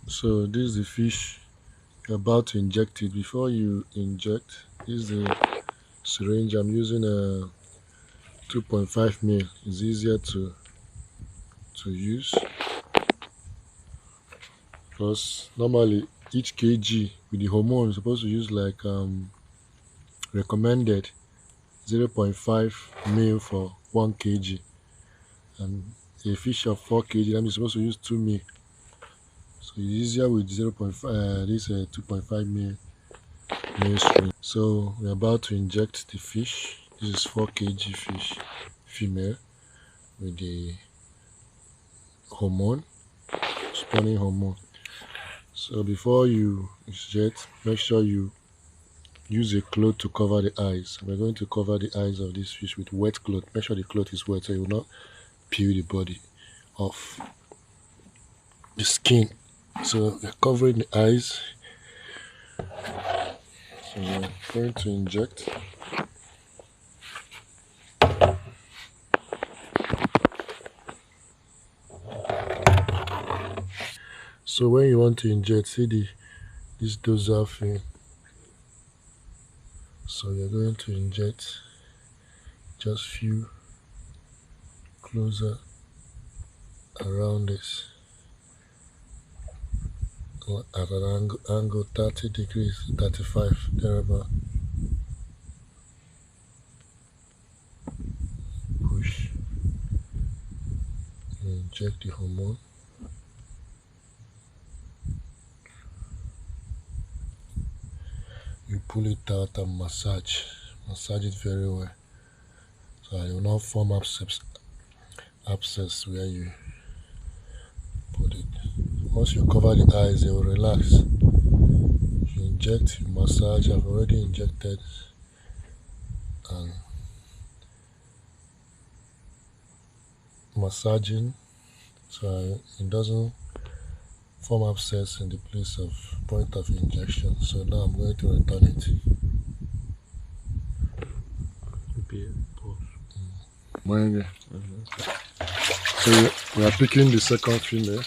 So this is the fish. You're about to inject it. Before you inject, this is the syringe. I'm using a 2.5 mil. It's easier to use because normally each kg with the hormone you're supposed to use like recommended 0.5 mil for 1 kg, and a fish of 4 kg that means you're supposed to use 2 mil. So it's easier with 0.5 this 2.5 mil string. So we're about to inject the fish. This is 4 kg fish, female, with the hormone, spawning hormone. So before you inject, make sure you use a cloth to cover the eyes. We're going to cover the eyes of this fish with wet cloth. Make sure the cloth is wet so it will not peel the body off the skin. So we're covering the eyes. So we're going to inject. So when you want to inject, see this dorsal fin. So you're going to inject just few closer around this at an angle 30 degrees, 35 thereabout. Push. Inject the hormone. You pull it out and massage it very well so it will not form abscess where you put it. Once you cover the eyes, they will relax. You inject, you massage. I've already injected and massaging so it doesn't form abscess in the place of point of injection. So now I'm going to return it. So we are picking the second female.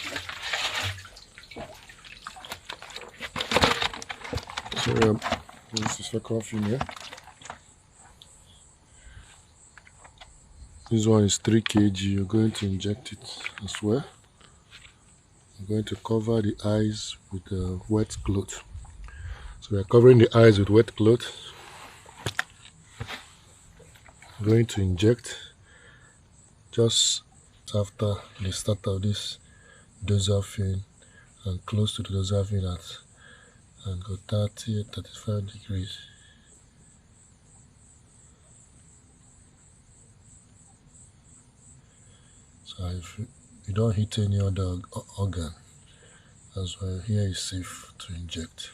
So this is the second female. This one is 3 kg. You're going to inject it as well. I'm going to cover the eyes with a wet cloth. So we are covering the eyes with wet cloth. I'm going to inject just after the start of this dorsal fin and close to the dorsal fin at angle 30 35 degrees. So if you don't hit any other organ, as well, here is safe to inject.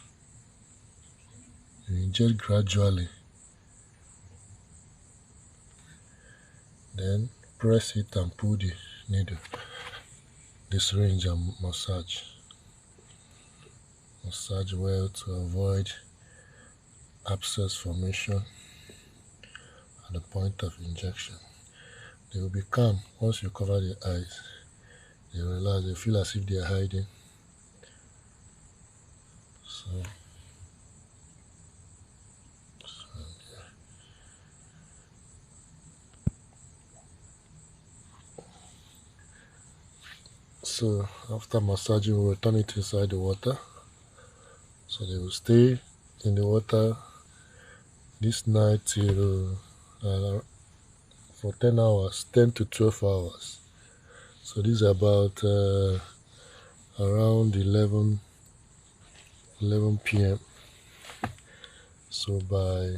You inject gradually, then press it and pull the needle, the syringe, and massage. Massage well to avoid abscess formation at the point of injection. They will be calm once you cover their eyes. They relax, they feel as if they are hiding. So after massaging, we will turn it inside the water. So they will stay in the water this night till for 10 hours, 10 to 12 hours. So this is about around 11 p.m. So by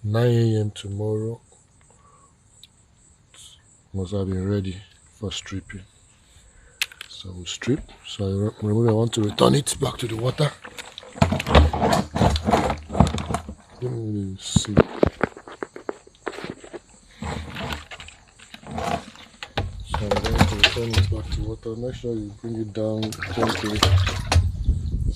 9 a.m. tomorrow, must have been ready for stripping. So we'll strip. So remember, I want to return it back to the water. Let me see. So I'm going to return it back to water. Make sure you bring it down gently.